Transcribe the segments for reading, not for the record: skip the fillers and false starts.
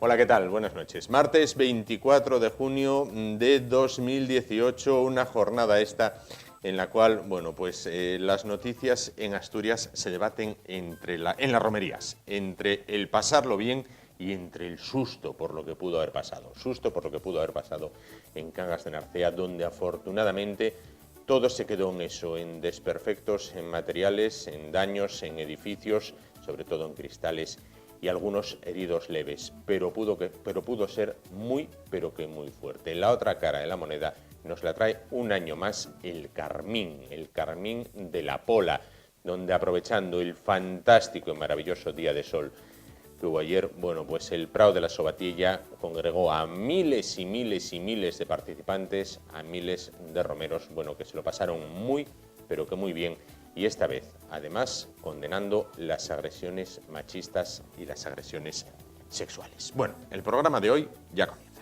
Hola, ¿qué tal? Buenas noches. Martes 24 de junio de 2018, una jornada esta en la cual, bueno, pues las noticias en Asturias se debaten en las romerías, entre el pasarlo bien y entre el susto por lo que pudo haber pasado. Susto por lo que pudo haber pasado en Cangas de Narcea, donde afortunadamente todo se quedó en eso, en desperfectos, en materiales, en daños, en edificios, sobre todo en cristales, y algunos heridos leves, pero pudo ser muy fuerte. La otra cara de la moneda nos la trae un año más el Carmín de la Pola, donde aprovechando el fantástico y maravilloso día de sol que hubo ayer, bueno, pues el Prado de la Sobatilla congregó a miles y miles y miles de participantes, a miles de romeros, bueno, que se lo pasaron muy, pero que muy bien. Y esta vez, además, condenando las agresiones machistas y las agresiones sexuales. Bueno, el programa de hoy ya comienza.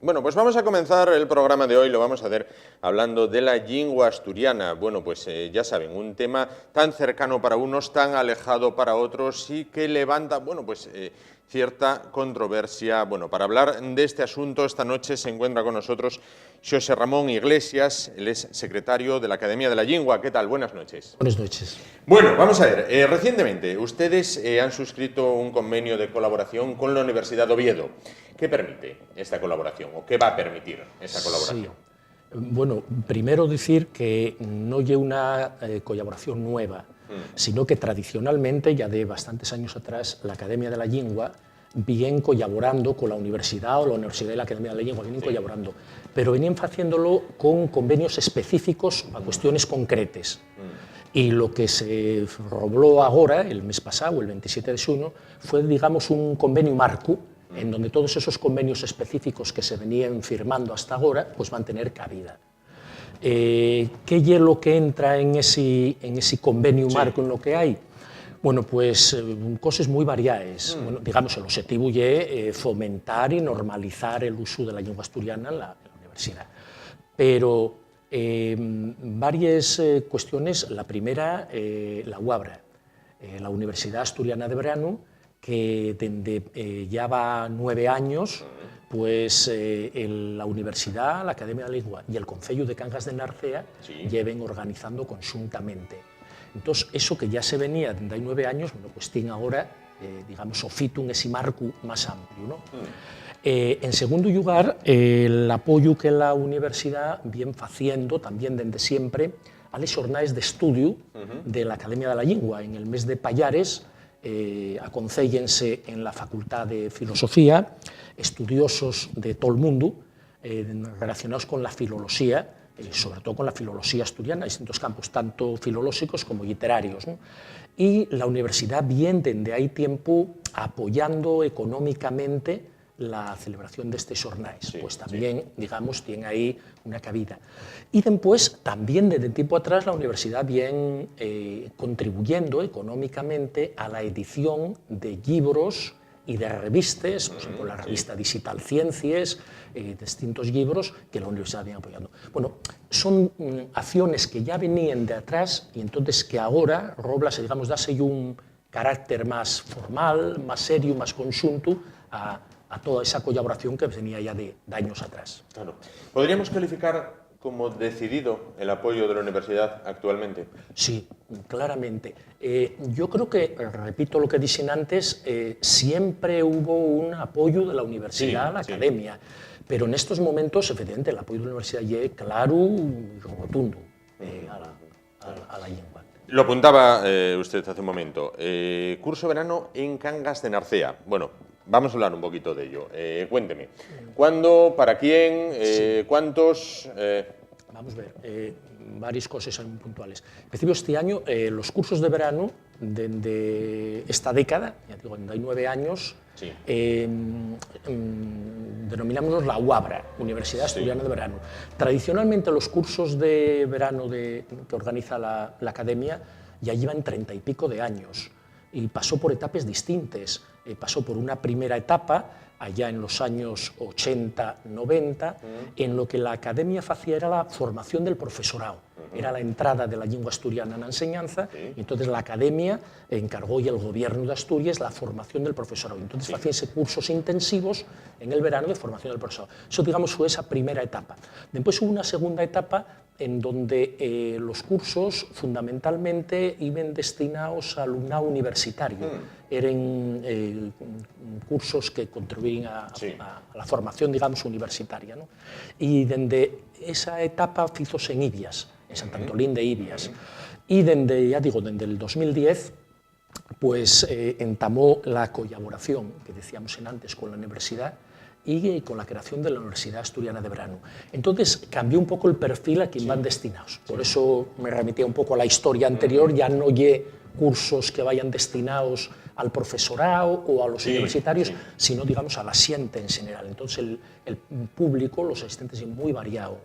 Bueno, pues vamos a comenzar el programa de hoy, lo vamos a hacer hablando de la lengua asturiana. Bueno, pues ya saben, un tema tan cercano para unos, tan alejado para otros y que levanta, bueno, pues cierta controversia. Bueno, para hablar de este asunto, esta noche se encuentra con nosotros Xosé Ramón Iglesias, él es secretario de la Academia de la Lengua. ¿Qué tal? Buenas noches. Buenas noches. Bueno, vamos a ver, recientemente ustedes han suscrito un convenio de colaboración con la Universidad de Oviedo. ¿Qué permite esta colaboración o qué va a permitir esa colaboración? Sí. Bueno, primero decir que no es una colaboración nueva, sino que tradicionalmente, ya de bastantes años atrás, la Academia de la Lengua viene colaborando con la universidad o la Universidad y la Academia de la Lengua vienen colaborando, pero venían haciéndolo con convenios específicos a cuestiones concretas. Y lo que se robló ahora, el mes pasado, el 27 de junio, fue, digamos, un convenio marco en donde todos esos convenios específicos que se venían firmando hasta ahora pues van a tener cabida. ¿Qué es lo que entra en ese convenio marco en lo que hay? Bueno, pues cosas muy variadas. Bueno, digamos, el objetivo es fomentar y normalizar el uso de la lengua asturiana en la universidad. Pero varias cuestiones. La primera, la UABRA, la Universidad Asturiana de Brano, que desde ya va 9 años, pues la Universidad, la Academia de la Lengua y el Concello de Cangas de Narcea lleven organizando conjuntamente. Entonces, eso que ya se venía desde hay 9 años, bueno, pues tiene ahora, digamos, ofitum ese marco más amplio, ¿no? En segundo lugar, el apoyo que la universidad viene haciendo también desde siempre a las jornadas de estudio de la Academia de la Lengua. En el mes de Pallares aconséllense en la Facultad de Filosofía estudiosos de todo el mundo relacionados con la filología, sobre todo con la filología asturiana, distintos campos, tanto filológicos como literarios, ¿no? Y la universidad viene desde hay tiempo apoyando económicamente la celebración de estas jornadas, pues también, digamos, tiene ahí una cabida. Y después, también desde tiempo atrás, la universidad viene contribuyendo económicamente a la edición de libros y de revistas, por ejemplo, la revista Digital Ciencias, distintos libros que la universidad viene apoyando. Bueno, son acciones que ya venían de atrás y entonces que ahora Roblas, digamos, dase un carácter más formal, más serio, más conjunto a toda esa colaboración que venía ya de años atrás. Claro. ¿Podríamos calificar como decidido el apoyo de la universidad actualmente? Sí, claramente. Yo creo que, repito lo que dije antes, siempre hubo un apoyo de la universidad a la academia, pero en estos momentos, efectivamente, el apoyo de la universidad es claro y rotundo a la lengua. Lo apuntaba usted hace un momento. Curso verano en Cangas de Narcea. Bueno, vamos a hablar un poquito de ello. Cuénteme, ¿cuándo, para quién, cuántos? Vamos a ver, varias cosas son puntuales. En principio, este año los cursos de verano dende esta década, ya digo, dende hai 9 años, sí. Denominamos la UABRA, Universidad Asturiana de Verano. Tradicionalmente los cursos de verano que organiza la Academia ya llevan 30 y pico de años y pasó por etapas distintas. Pasó por una primera etapa, allá en los años 80, 90, en lo que la Academia hacía era la formación del profesorado. Era la entrada de la lengua asturiana en la enseñanza, y entonces la Academia encargó y el gobierno de Asturias la formación del profesorado. Entonces hacíanse cursos intensivos en el verano de formación del profesorado. Eso, digamos, fue esa primera etapa. Después hubo una segunda etapa en donde los cursos fundamentalmente iban destinados a alumnado universitario. Eran cursos que contribuían a la formación, digamos, universitaria, ¿no? Y desde esa etapa fízose en Ibias, en Sant Antolín de Ibias. Y desde, ya digo, desde el 2010, pues entamó la colaboración que decíamos antes con la universidad y con la creación de la Universidad Asturiana de Verano. Entonces cambió un poco el perfil a quien van destinados. Por eso me remitía un poco a la historia anterior, ya no hay cursos que vayan destinados al profesorado o a los universitarios, sino, digamos, a la xente en general. Entonces el público, los asistentes, es muy variado.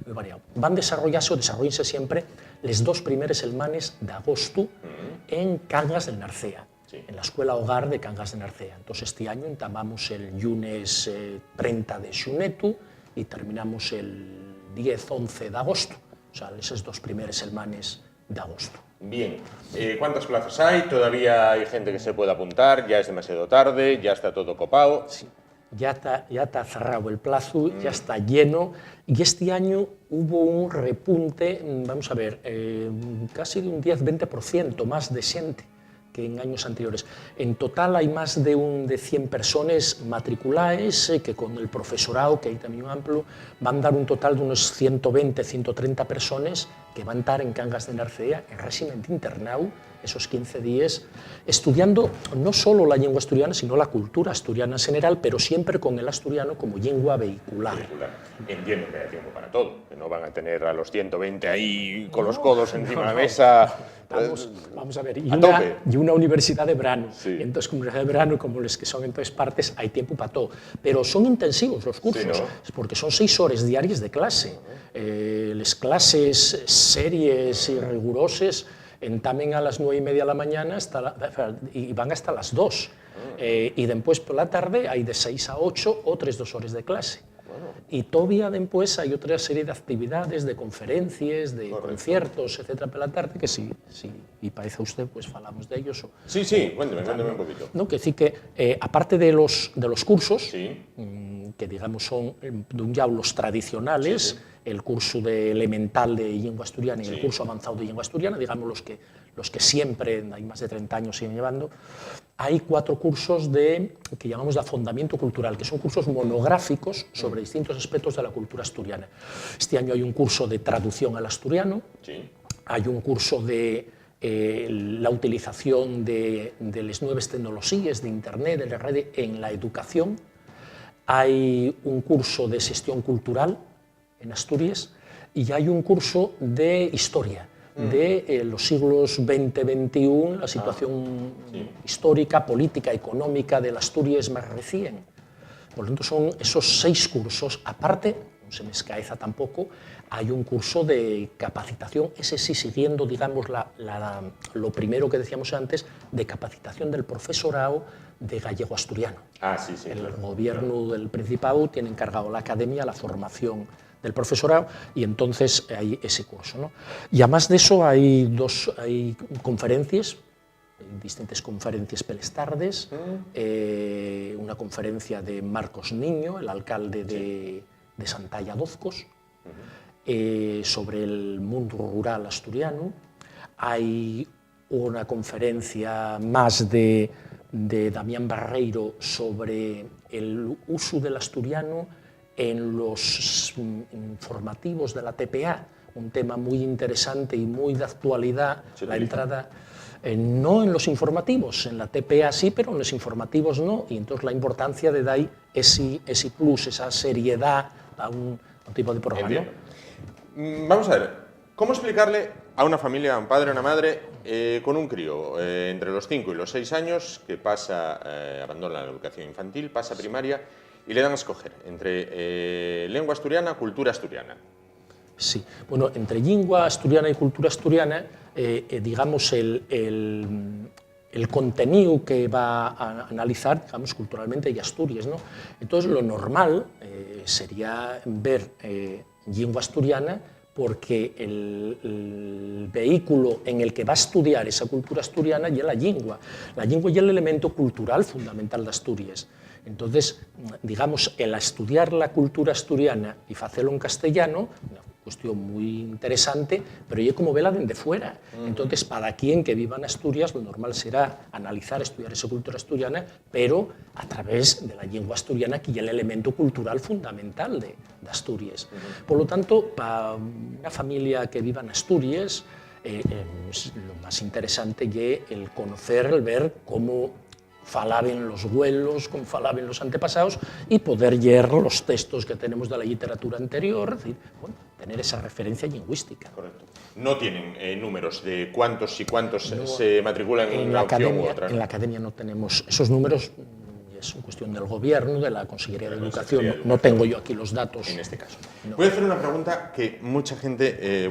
Muy variado. Van desarrollarse siempre los 2 primeros semanas de agosto en Cangas del Narcea, en la Escuela Hogar de Cangas de Narcea. Entonces este año entamamos el lunes 30 de xunetu y terminamos el 10-11 de agosto, o sea, esas 2 primeras semanas de agosto. Bien, ¿cuántas plazas hay? ¿Todavía hay gente que se puede apuntar? ¿Ya es demasiado tarde? ¿Ya está todo copado? Sí. Ya está cerrado el plazo, ya está lleno, y este año hubo un repunte, vamos a ver, casi de un 10-20% más de xente que en años anteriores. En total hay más de 100 personas matriculadas que con el profesorado, que hay también un amplio, van a dar un total de unos 120-130 personas que van a estar en Cangas de Narcea en régimen de internado esos 15 días, estudiando no solo la lengua asturiana, sino la cultura asturiana en general, pero siempre con el asturiano como lengua vehicular. Entiendo que hay tiempo para todo, que no van a tener a los 120 ahí con los codos encima de la mesa. Vamos a ver, y una universidad de verano. Entonces, como universidad de verano, como los que son en todas partes, hay tiempo para todo. Pero son intensivos los cursos, porque son 6 horas diarias de clase. Las clases serias y rigurosas entamen a las 9:30 de la mañana y van hasta las 2. Y después por la tarde hay de 6 a 8 otras 2 horas de clase. Y todavía después hay otra serie de actividades, de conferencias, de conciertos, etcétera, por la tarde, que sí, y parece a usted, pues falamos de ellos. Sí, cuénteme un poquito. No, que decir que, aparte de los cursos, que digamos son de un lado los tradicionales, el curso de elemental de lengua asturiana y el curso avanzado de lengua asturiana, digamos los que siempre, hay más de 30 años siguen llevando, hay 4 cursos que llamamos de afondamiento cultural, que son cursos monográficos sobre distintos aspectos de la cultura asturiana. Este año hay un curso de traducción al asturiano, hay un curso de la utilización de las nuevas tecnologías de Internet, de la red en la educación, hay un curso de gestión cultural en Asturias y hay un curso de historia de los siglos XX-XXI, la situación histórica, política, económica de Asturias más recién. Por lo tanto, son esos 6 cursos. Aparte, no se me escaeza tampoco, hay un curso de capacitación, ese sí siguiendo, digamos, lo primero que decíamos antes, de capacitación del profesorado de gallego-asturiano. El gobierno del Principado tiene encargado la academia la formación del profesorado y entonces hay ese curso, ¿no? Y además de eso hay conferencias, distintas conferencias per les tardes, una conferencia de Marcos Niño, el alcalde de Santalla Dozcos, sobre el mundo rural asturiano. Hay una conferencia más de Damián Barreiro sobre el uso del asturiano en los informativos de la TPA, un tema muy interesante y muy de actualidad, la entrada, no en los informativos, en la TPA sí, pero en los informativos no, y entonces la importancia de dar ese plus, esa seriedad a un tipo de programa. Vamos a ver, ¿cómo explicarle a una familia, a un padre, a una madre, con un crío entre los 5 y los 6 años que abandona la educación infantil, pasa a primaria y le dan a escoger entre lengua asturiana, cultura asturiana. Sí, bueno, entre lengua asturiana y cultura asturiana, digamos, el contenido que va a analizar, digamos, culturalmente y Asturias, ¿no? Entonces, lo normal sería ver lengua asturiana porque el vehículo en el que va a estudiar esa cultura asturiana ya es la lengua. La lengua ya es el elemento cultural fundamental de Asturias. Entonces, digamos, el estudiar la cultura asturiana y hacerlo en castellano, una cuestión muy interesante, pero ya como vela desde fuera. Entonces, para quien que viva en Asturias, lo normal será analizar, estudiar esa cultura asturiana, pero a través de la lengua asturiana, que ya es el elemento cultural fundamental de Asturias. Por lo tanto, para una familia que viva en Asturias, lo más interesante es el conocer, el ver cómo falaban los abuelos, como falaban los antepasados, y poder leer los textos que tenemos de la literatura anterior, es decir, bueno, tener esa referencia lingüística. Correcto. No tienen números de cuántos y cuántos se matriculan en una opción u otra. En la academia no tenemos esos números, es una cuestión del gobierno, de la Consejería de Educación, no tengo yo aquí los datos. En este caso. No. Voy a hacer una pregunta que mucha gente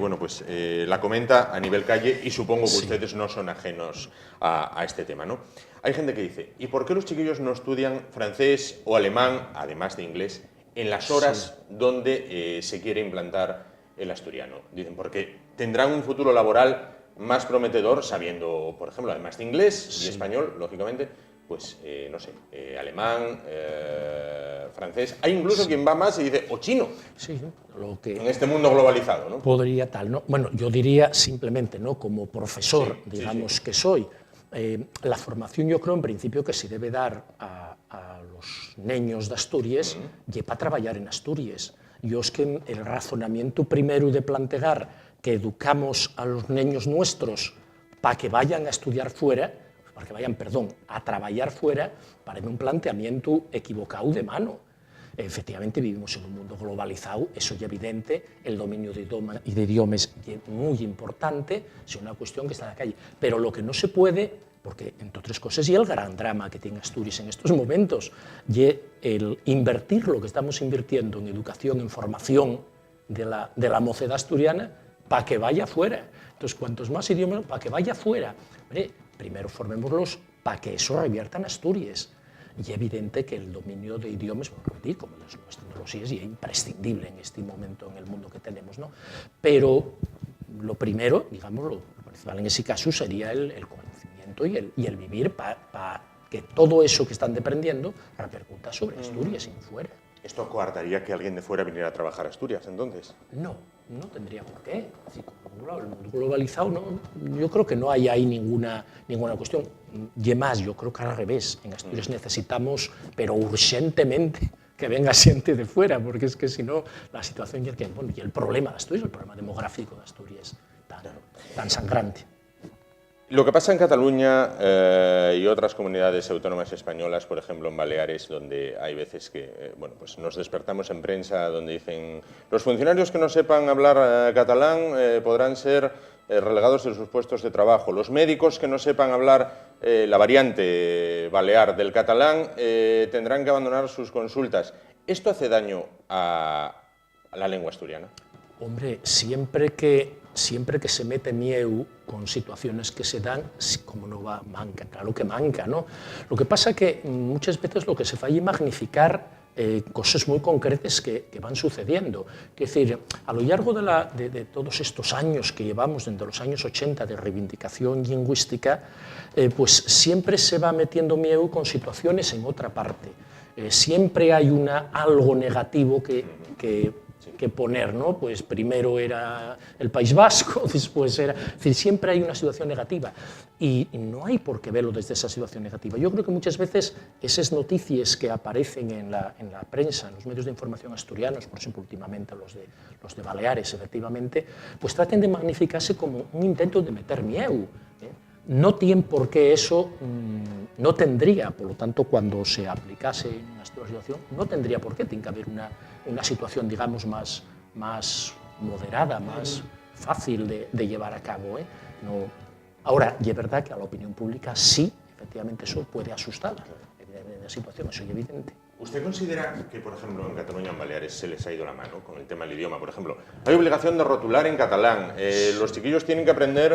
la comenta a nivel calle y supongo que ustedes no son ajenos a este tema, ¿no? Hay gente que dice, ¿y por qué los chiquillos no estudian francés o alemán, además de inglés, en las horas donde se quiere implantar el asturiano? Dicen, porque tendrán un futuro laboral más prometedor sabiendo, por ejemplo, además de inglés y español, lógicamente, pues, no sé, alemán, francés. Hay incluso quien va más y dice, o chino, lo que en este mundo globalizado, ¿no? Podría tal, ¿no? Bueno, yo diría simplemente, ¿no? Como profesor, digamos que soy, la formación yo creo en principio que se debe dar a los niños de Asturias y para trabajar en Asturias. Yo es que el razonamiento primero de plantear que educamos a los niños nuestros para que vayan a estudiar fuera, para que vayan, perdón, a trabajar fuera, parece un planteamiento equivocado de mano. Efectivamente, vivimos en un mundo globalizado, eso es evidente, el dominio de idiomas es muy importante, es una cuestión que está en la calle. Pero lo que no se puede, porque entre otras cosas, y el gran drama que tiene Asturias en estos momentos, y el invertir lo que estamos invirtiendo en educación, en formación de la mocedad asturiana, para que vaya fuera. Entonces, cuantos más idiomas, para que vaya fuera. Primero formémoslos para que eso revierta en Asturias. Y es evidente que el dominio de idiomas, como las nuevas tecnologías, es imprescindible en este momento, en el mundo que tenemos, ¿no? Pero lo primero, digamos, lo principal en ese caso sería el conocimiento y el vivir para que todo eso que están aprendiendo repercuta sobre Asturias y fuera. ¿Esto coartaría que alguien de fuera viniera a trabajar a Asturias, entonces? No tendría por qué. Así como el mundo globalizado, yo creo que no hay ahí ninguna cuestión. Y más, yo creo que al revés. En Asturias necesitamos, pero urgentemente, que venga gente de fuera, porque es que si no, la situación y el problema de Asturias, el problema demográfico de Asturias, tan sangrante. Lo que pasa en Cataluña y otras comunidades autónomas españolas, por ejemplo en Baleares, donde hay veces que pues nos despertamos en prensa donde dicen los funcionarios que no sepan hablar catalán podrán ser relegados de sus puestos de trabajo, los médicos que no sepan hablar la variante balear del catalán tendrán que abandonar sus consultas. ¿Esto hace daño a la lengua asturiana? Hombre, siempre que se mete miedo con situaciones que se dan, como no va, manca, claro que manca, ¿no? Lo que pasa es que muchas veces lo que se falla es magnificar cosas muy concretas que van sucediendo. Es decir, a lo largo de todos estos años que llevamos, desde los años 80 de reivindicación lingüística, pues siempre se va metiendo miedo con situaciones en otra parte. Siempre hay algo negativo que poner, ¿no? Pues primero era el País Vasco, después era... Es decir, siempre hay una situación negativa y no hay por qué verlo desde esa situación negativa. Yo creo que muchas veces esas noticias que aparecen en la prensa, en los medios de información asturianos, por ejemplo, últimamente los de Baleares, efectivamente, pues traten de magnificarse como un intento de meter miedo. No tiene por qué eso, no tendría, por lo tanto, cuando se aplicase en una situación, no tendría por qué, tiene que haber una situación, digamos, más moderada, más fácil de llevar a cabo. No. Ahora, y es verdad que a la opinión pública sí, efectivamente eso puede asustar en la situación, eso es evidente. ¿Usted considera que, por ejemplo, en Cataluña, en Baleares, se les ha ido la mano con el tema del idioma? Por ejemplo, hay obligación de rotular en catalán, los chiquillos tienen que aprender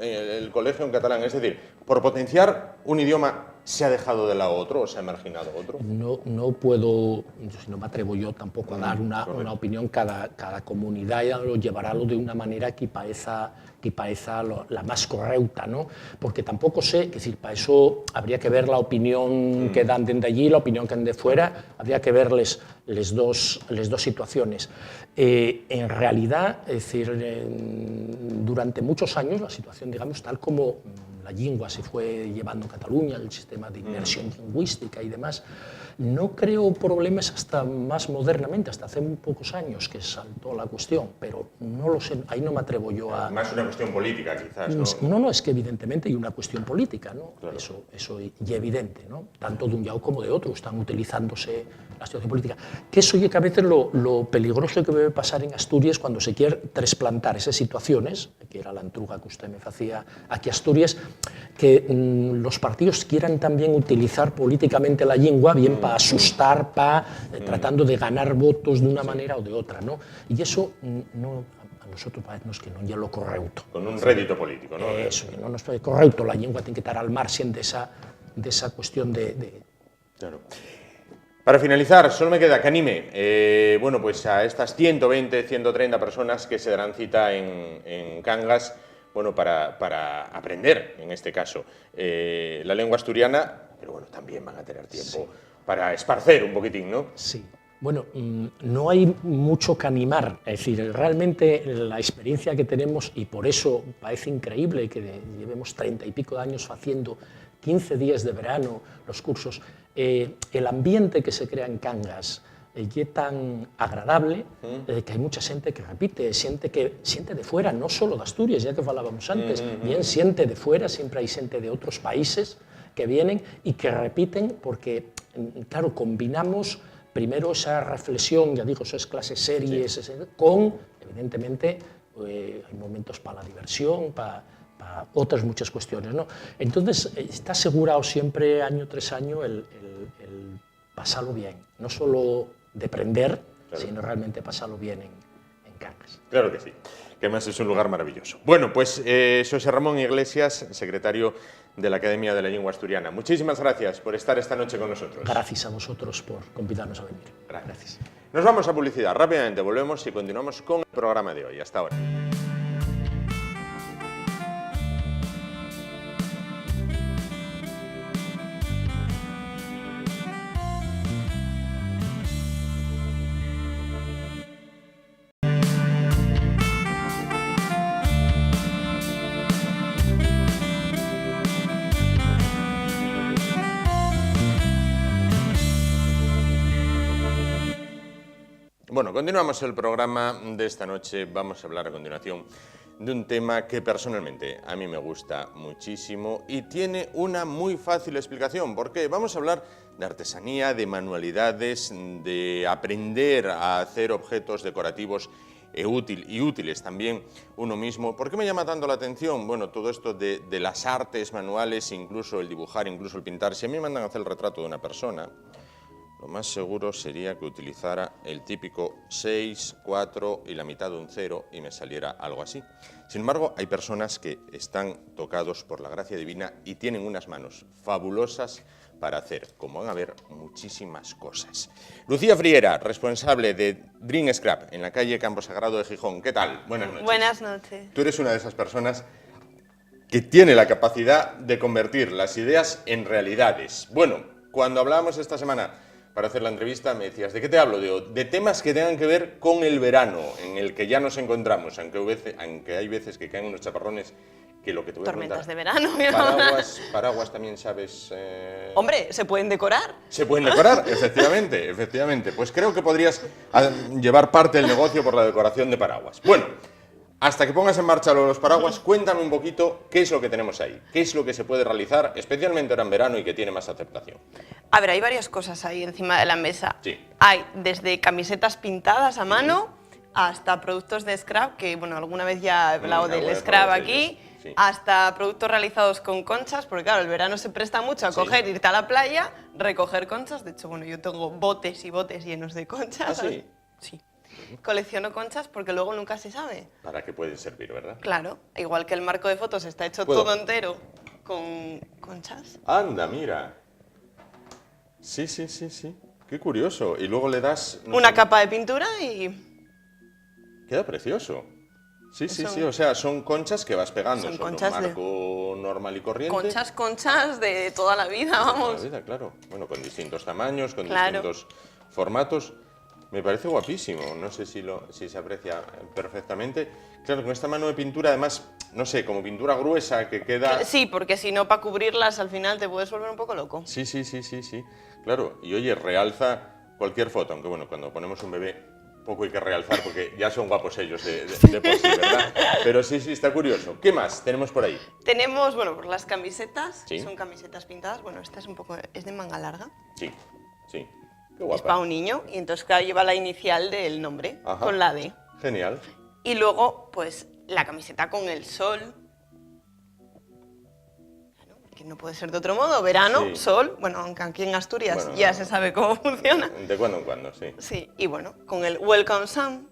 el colegio en catalán, es decir, por potenciar un idioma, ¿se ha dejado de lado otro o se ha marginado otro? No puedo, no me atrevo yo tampoco a dar una opinión, cada comunidad lo llevará de una manera que parezca la más correcta, ¿no? Porque tampoco sé, es decir, para eso habría que ver la opinión que dan desde allí, la opinión que dan de fuera, habría que ver las dos situaciones. En realidad, es decir, durante muchos años la situación, digamos, tal como la lengua se fue llevando en Cataluña, el sistema de inmersión lingüística y demás, no creo problemas hasta más modernamente, hasta hace muy pocos años que saltó la cuestión, pero no lo sé, ahí no me atrevo yo a... Más una cuestión política, quizás, ¿no? No, es que evidentemente hay una cuestión política, ¿no? Claro. Eso es evidente, ¿no? Tanto de un lado como de otro están utilizándose la situación política. Que eso es que a veces lo peligroso que debe pasar en Asturias cuando se quiere trasplantar esas situaciones, que era la entruga que usted me hacía aquí a Asturias, que los partidos quieran también utilizar políticamente la lengua, bien para asustar, tratando de ganar votos de una manera o de otra, ¿no? Y eso no, a nosotros parece que no es lo correcto. Con un rédito político, ¿no? Eso, no nos parece correcto, la lengua tiene que estar al margen de esa cuestión de... Claro. Para finalizar, solo me queda que anime bueno, pues a estas 120, 130 personas que se darán cita en Cangas, bueno, para aprender, en este caso, la lengua asturiana, pero bueno, también van a tener tiempo para esparcer un poquitín, ¿no? Sí. Bueno, no hay mucho que animar, es decir, realmente la experiencia que tenemos, y por eso parece increíble que llevemos 30 y pico de años haciendo 15 días de verano los cursos, el ambiente que se crea en Cangas es tan agradable que hay mucha gente que repite, siente de fuera, no solo de Asturias, ya que hablábamos antes, bien siente de fuera, siempre hay gente de otros países que vienen y que repiten porque, claro, combinamos primero esa reflexión, ya digo, esas clases series, con, evidentemente, hay momentos para la diversión, para otras muchas cuestiones, ¿no? Entonces, está asegurado siempre, año tras año, el pasarlo bien, no solo de aprender, sino realmente pasarlo bien en Cangas. Claro que sí, que además es un lugar maravilloso. Bueno, pues José Ramón Iglesias, secretario de la Academia de la Lengua Asturiana, muchísimas gracias por estar esta noche con nosotros. Gracias a vosotros por convidarnos a venir. Gracias. Nos vamos a publicidad, rápidamente volvemos y continuamos con el programa de hoy. Hasta ahora. Bueno, continuamos el programa de esta noche. Vamos a hablar a continuación de un tema que personalmente a mí me gusta muchísimo y tiene una muy fácil explicación. ¿Por qué? Vamos a hablar de artesanía, de manualidades, de aprender a hacer objetos decorativos y útiles también uno mismo. ¿Por qué me llama tanto la atención? Bueno, todo esto de las artes manuales, incluso el dibujar, incluso el pintar. Si a mí me mandan a hacer el retrato de una persona, lo más seguro sería que utilizara el típico 6, 4 y la mitad de un 0 y me saliera algo así. Sin embargo, hay personas que están tocados por la gracia divina y tienen unas manos fabulosas para hacer, como van a ver, muchísimas cosas. Lucía Friera, responsable de Dream Scrap en la calle Campo Sagrado de Gijón. ¿Qué tal? Buenas noches. Buenas noches. Tú eres una de esas personas que tiene la capacidad de convertir las ideas en realidades. Bueno, cuando hablábamos esta semana para hacer la entrevista me decías, ¿de qué te hablo? De temas que tengan que ver con el verano, en el que ya nos encontramos, aunque hay veces que caen unos chaparrones, que lo que te voy a Tormentas preguntar, de verano. Paraguas también sabes... Hombre, ¿se pueden decorar? Se pueden decorar, efectivamente. Pues creo que podrías llevar parte del negocio por la decoración de paraguas. Bueno, hasta que pongas en marcha los paraguas, cuéntame un poquito qué es lo que tenemos ahí, qué es lo que se puede realizar, especialmente ahora en verano y que tiene más aceptación. A ver, hay varias cosas ahí encima de la mesa. Sí. Hay desde camisetas pintadas a mano hasta productos de scrap, que bueno, alguna vez ya he hablado del alguna vez scrap hablamos de aquí, ellos, sí. hasta productos realizados con conchas, porque claro, el verano se presta mucho a Sí. coger, irte a la playa, recoger conchas. De hecho, bueno, yo tengo botes y botes llenos de conchas. ¿Ah, sí? Sí. Colecciono conchas porque luego nunca se sabe. ¿Para qué pueden servir, verdad? Claro, igual que el marco de fotos está hecho ¿Puedo? todo entero con conchas. Anda, mira. Sí, sí, sí, sí. Qué curioso. Y luego le das... no Una sé, capa de pintura y Queda precioso. Sí, sí, Son- sí. O sea, son conchas que vas pegando son sobre conchas un de- marco normal y corriente. conchas de toda la vida, Toda la vamos. vida, claro. Bueno, con distintos tamaños, con Claro. distintos formatos. Me parece guapísimo. No sé si se aprecia perfectamente. Claro, con esta mano de pintura, además, no sé, como pintura gruesa que queda... Sí, porque si no, para cubrirlas al final te puedes volver un poco loco. Sí, sí, sí, sí, sí. Claro, y oye, realza cualquier foto, aunque bueno, cuando ponemos un bebé, poco hay que realzar porque ya son guapos ellos de por sí, ¿verdad? Pero sí, sí, está curioso. ¿Qué más tenemos por ahí? Tenemos, bueno, pues las camisetas, Sí. son camisetas pintadas. Bueno, esta es un poco, es de manga larga, Sí, sí. Qué es para guapa. un niño y entonces claro, lleva la inicial del nombre, Ajá. con la D. Genial. Y luego, pues, la camiseta con el sol. Claro, que no puede ser de otro modo, verano, Sí. sol, bueno, aunque aquí en Asturias Bueno, ya se sabe cómo funciona. De cuando en cuando, sí. Sí, y bueno, con el Welcome Sun.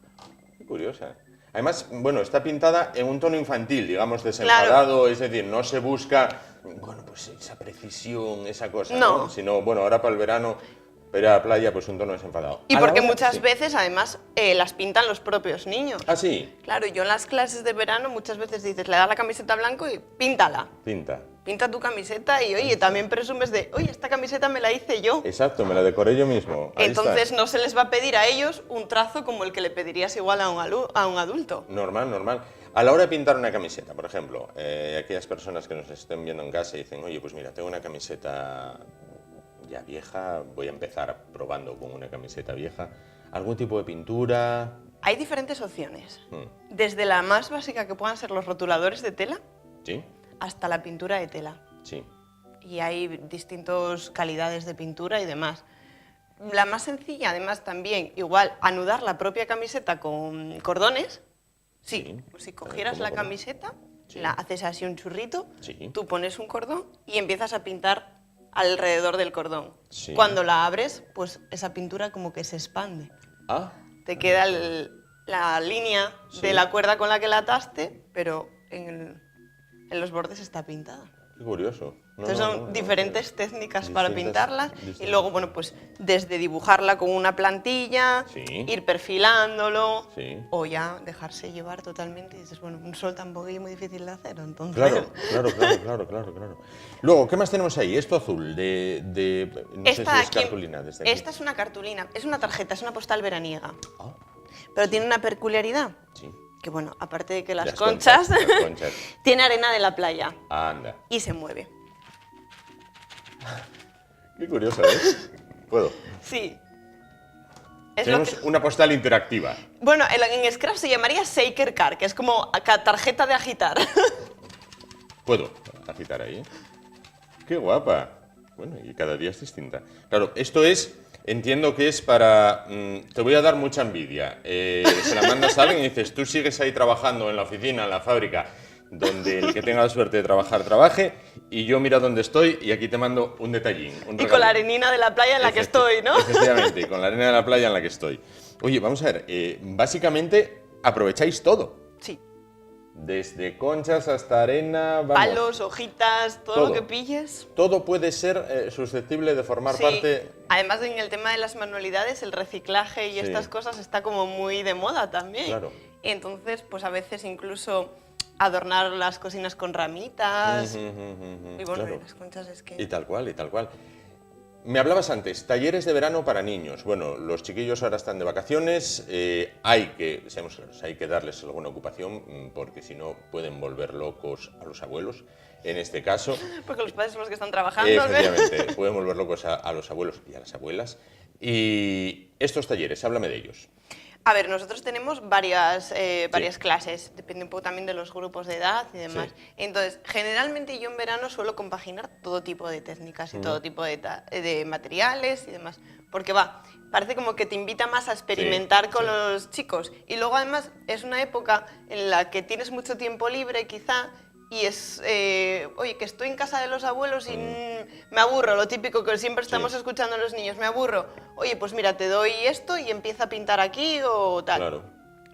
Qué curiosa. Además, bueno, está pintada en un tono infantil, digamos, desenfadado, es decir, no se busca, bueno, pues esa precisión, esa cosa, ¿no? No. Sino, bueno, ahora para el verano, para ir a la playa, pues un tono desenfadado. Y A la porque hora- muchas sí. veces, además, las pintan los propios niños. Ah, sí, Claro, yo en las clases de verano muchas veces dices, le das la camiseta blanco y píntala. pinta. Pinta tu camiseta y, oye, también presumes de, oye, esta camiseta me la hice yo. Exacto, me la decoré yo mismo. Ahí está. Entonces no se les va a pedir a ellos un trazo como el que le pedirías igual a un adulto. Normal, normal. A la hora de pintar una camiseta, por ejemplo, aquellas personas que nos estén viendo en casa y dicen, oye, pues mira, tengo una camiseta ya vieja, voy a empezar probando con una camiseta vieja. ¿Algún tipo de pintura? Hay diferentes opciones. Hmm. Desde la más básica que puedan ser los rotuladores de tela ¿Sí? hasta la pintura de tela. Sí. Y hay distintas calidades de pintura y demás. La más sencilla, además, también, igual, anudar la propia camiseta con cordones. Sí, Sí, pues si cogieras ¿cómo, la cómo? camiseta, Sí. la haces así un churrito, Sí. tú pones un cordón y empiezas a pintar alrededor del cordón. Sí. Cuando la abres, pues esa pintura como que se expande. Ah, Te queda la línea Sí. de la cuerda con la que la ataste, pero en los bordes está pintada. qué curioso. No, Entonces no, son no, diferentes técnicas para distintas- pintarlas y distintas. luego, bueno, pues desde dibujarla con una plantilla, Sí. ir perfilándolo Sí. o ya dejarse llevar totalmente y dices, bueno, un sol tampoco es muy difícil de hacer, entonces... Claro, claro, claro, claro, claro, claro. Luego, ¿qué más tenemos ahí? Esto azul, no sé si Esta, es aquí- cartulina desde aquí. esta es una cartulina, es una tarjeta, es una postal veraniega, Ah, pero tiene una peculiaridad, sí. que bueno, aparte de que las Las conchas, conchas, las conchas. tiene arena de la playa Anda. y se mueve. Qué curioso, ¿eh? Puedo. Sí. Es lo Tenemos que- una postal interactiva. Bueno, en Scrap se llamaría Shaker Car, que es como tarjeta de agitar. Puedo agitar ahí, ¿eh? Qué guapa. Bueno, y cada día es distinta. Claro, esto es, entiendo que es para... te voy a dar mucha envidia. Se la mandas a alguien y dices, tú sigues ahí trabajando en la oficina, en la fábrica, donde el que tenga la suerte de trabajar, trabaje, y yo mira dónde estoy y aquí te mando un detallín. Un Y con la regalín. arenina de la playa en la que estoy, ¿no? Efectivamente, con la arena de la playa en la que estoy. Oye, vamos a ver, básicamente aprovecháis todo. Sí. Desde conchas hasta arena, vamos. Palos, hojitas, todo Todo. lo que pilles. Todo puede ser susceptible de formar Sí. parte. Además, en el tema de las manualidades, el reciclaje y Sí. estas cosas está como muy de moda también. Claro. Y entonces, pues a veces incluso adornar las cocinas con ramitas. Y bueno, Claro. y las conchas es que... Y tal cual, y tal cual. Me hablabas antes, talleres de verano para niños. Bueno, los chiquillos ahora están de vacaciones, seamos claros, hay que darles alguna ocupación porque si no pueden volver locos a los abuelos, en este caso. Porque los padres son los que están trabajando. ¿no? Efectivamente, pueden volver locos a los abuelos y a las abuelas. Y estos talleres, háblame de ellos. A ver, nosotros tenemos varias clases, depende un poco también de los grupos de edad y demás. Sí. Entonces, generalmente yo en verano suelo compaginar todo tipo de técnicas y todo tipo de materiales y demás, porque parece como que te invita más a experimentar con los chicos. Y luego además es una época en la que tienes mucho tiempo libre quizá, y es, oye, que estoy en casa de los abuelos y me aburro, lo típico que siempre estamos escuchando a los niños, me aburro. Oye, pues mira, te doy esto y empieza a pintar aquí o tal. Claro.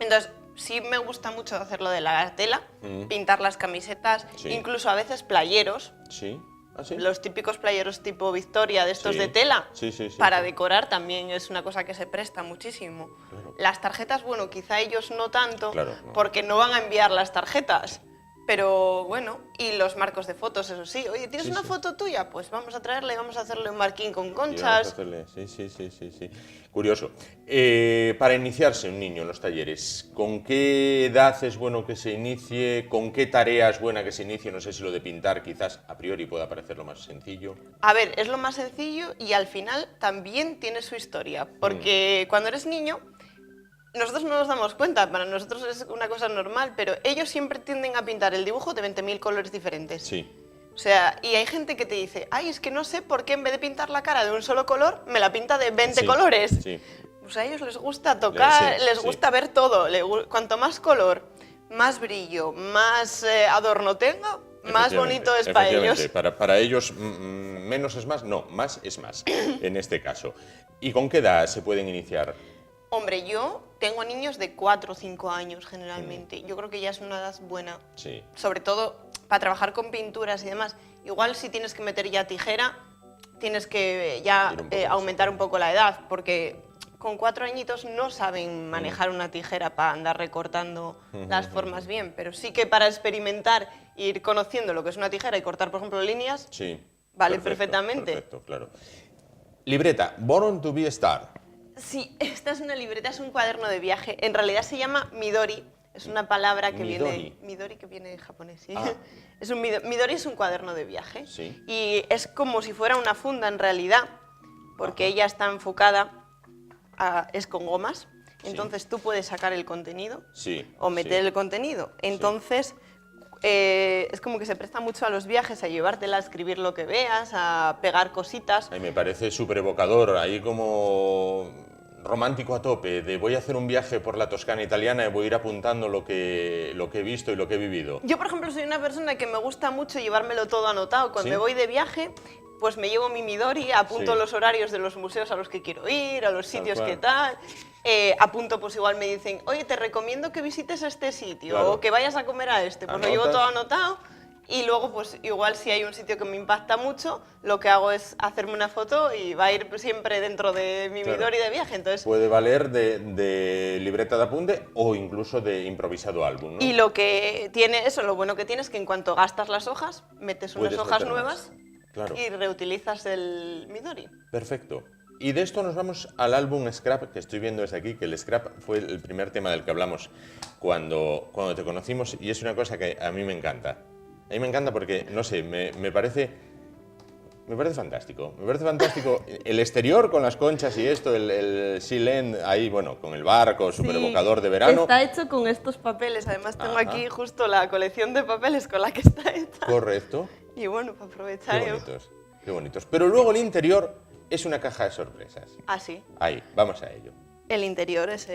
Entonces, sí me gusta mucho hacerlo de la tela, pintar las camisetas, incluso a veces playeros. Sí. ¿Ah, sí? Los típicos playeros tipo Victoria, de estos Sí. de tela, Sí. para decorar también es una cosa que se presta muchísimo. Claro. Las tarjetas, bueno, quizá ellos no tanto, Claro, no. porque no van a enviar las tarjetas. Pero bueno, y los marcos de fotos, eso sí. Oye, ¿tienes una foto tuya? Pues vamos a traerla y vamos a hacerle un marquín con Y vamos a conchas. hacerle- Sí. Curioso. Para iniciarse un niño en los talleres, ¿con qué edad es bueno que se inicie? ¿Con qué tarea es buena que se inicie? No sé si lo de pintar quizás a priori pueda parecer lo más sencillo. A ver, es lo más sencillo y al final también tiene su historia. Porque cuando eres niño, nosotros no nos damos cuenta, para nosotros es una cosa normal, pero ellos siempre tienden a pintar el dibujo de 20.000 colores diferentes. Sí. O sea, y hay gente que te dice, ay, es que no sé por qué en vez de pintar la cara de un solo color, me la pinta de 20 Sí, colores. sí. Pues a ellos les gusta tocar, Sí, les sí. gusta ver todo. Cuanto más color, más brillo, más adorno tenga, más bonito es para ellos. Para ellos, menos es más, no, más es más, en este caso. ¿Y con qué edad se pueden iniciar? Hombre, yo tengo niños de 4 o 5 años generalmente. Yo creo que ya es una edad buena. Sí. Sobre todo para trabajar con pinturas y demás. Igual si tienes que meter ya tijera, tienes que ya Ir un poco más. aumentar un poco la edad, porque con 4 añitos no saben manejar una tijera para andar recortando las formas bien, pero sí que para experimentar e ir conociendo lo que es una tijera y cortar, por ejemplo, líneas, Sí. vale perfectamente. Perfecto, claro. Libreta, Born to be a Star. Sí, esta es una libreta, es un cuaderno de viaje. En realidad se llama Midori. Es una palabra que Midori. Midori que viene de japonés, sí. Ah. Midori es un cuaderno de viaje. Sí. Y es como si fuera una funda en realidad, porque ella está enfocada, es con gomas. Entonces tú puedes sacar el contenido Sí. o meter sí. el contenido. Entonces es como que se presta mucho a los viajes, a llevártela, a escribir lo que veas, a pegar cositas. Ay, me parece súper evocador, ahí como romántico a tope, de voy a hacer un viaje por la Toscana italiana y voy a ir apuntando lo que he visto y lo que he vivido. Yo, por ejemplo, soy una persona que me gusta mucho llevármelo todo anotado. Cuando ¿Sí? me voy de viaje, pues me llevo mi Midori, apunto Sí. los horarios de los museos a los que quiero ir, a los sitios cual. que tal. Apunto, pues igual me dicen, oye, te recomiendo que visites este sitio Claro. o que vayas a comer a este. Pues lo llevo Anotas. todo anotado. Y luego, pues igual si hay un sitio que me impacta mucho, lo que hago es hacerme una foto y va a ir siempre dentro de mi Claro. Midori de viaje. Entonces, Puede valer de libreta de apunte o incluso de improvisado álbum, ¿no? y lo que tiene eso, lo bueno que tiene es que en cuanto gastas las hojas, metes unas Puedes hojas meter nuevas más. Claro. y reutilizas el Midori. Perfecto. Y de esto nos vamos al álbum Scrap, que estoy viendo desde aquí, que el Scrap fue el primer tema del que hablamos cuando te conocimos y es una cosa que a mí me encanta. A mí me encanta porque, no sé, me parece fantástico. Me parece fantástico el exterior con las conchas y esto, el Sea Land ahí, bueno, con el barco, súper evocador de verano. Está hecho con estos papeles. Además tengo Ajá. aquí justo la colección de papeles con la que está hecha. Correcto. Y bueno, para Qué aprovechar. bonitos, qué bonitos. Pero luego el interior es una caja de sorpresas. Así. Ahí, vamos a ello. El interior es,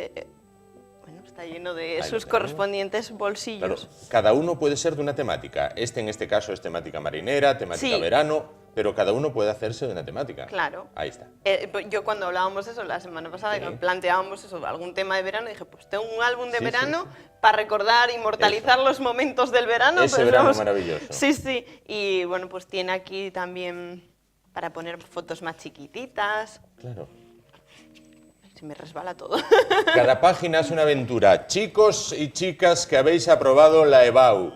bueno, está lleno de Ahí lo sus tenemos. correspondientes Claro, bolsillos. cada uno puede ser de una temática. En este caso es temática marinera, temática Sí. verano, pero cada uno puede hacerse de una temática. Claro. Ahí está. Pues yo cuando hablábamos de eso la semana pasada, Sí. y planteábamos eso, algún tema de verano, dije, pues tengo un álbum de Sí, verano sí, para recordar, inmortalizar los momentos del verano. Ese pues verano vamos- maravilloso. Sí, sí. Y bueno, pues tiene aquí también para poner fotos más chiquititas. Claro. Ay, se me resbala todo. Cada página es una aventura. Chicos y chicas que habéis aprobado la EBAU,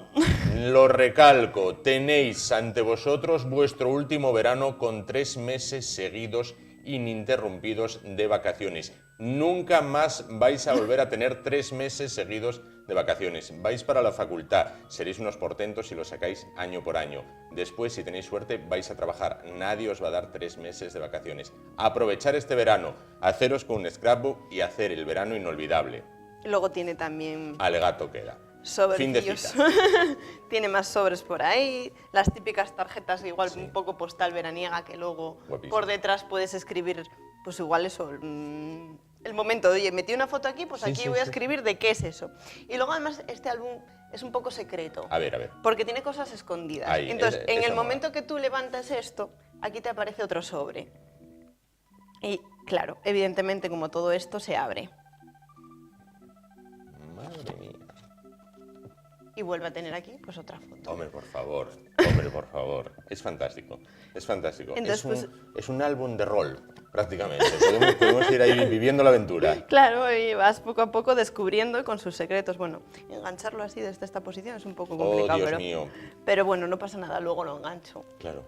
lo recalco, tenéis ante vosotros vuestro último verano con 3 meses seguidos ininterrumpidos de vacaciones. Nunca más vais a volver a tener 3 meses seguidos de vacaciones. Vais para la facultad, seréis unos portentos si lo sacáis año por año. Después, si tenéis suerte, vais a trabajar. Nadie os va a dar 3 meses de vacaciones. Aprovechar este verano, haceros con un scrapbook y hacer el verano inolvidable. Luego tiene también Alegato queda. Fin de sobrecillos. cita. Tiene más sobres por ahí, las típicas tarjetas igual Sí. un poco postal veraniega que luego Guapísimo. por detrás puedes escribir, pues igual eso, el momento de, oye, metí una foto aquí, pues Sí, aquí sí, voy a sí. escribir de qué es eso. Y luego además este álbum es un poco secreto. A ver. Porque tiene cosas escondidas. Ahí, Entonces, en esa el mola. momento que tú levantas esto, aquí te aparece otro sobre. Y claro, evidentemente como todo esto se abre Madre mía. y vuelve a tener aquí pues otra foto. Hombre, por favor. Es fantástico, es fantástico. Entonces, es un álbum de rol, prácticamente. Podemos ir ahí viviendo la aventura. Claro, y vas poco a poco descubriendo con sus secretos. Bueno, engancharlo así desde esta posición es un poco Oh, complicado, Dios mío. pero bueno, no pasa nada, luego lo engancho. Claro.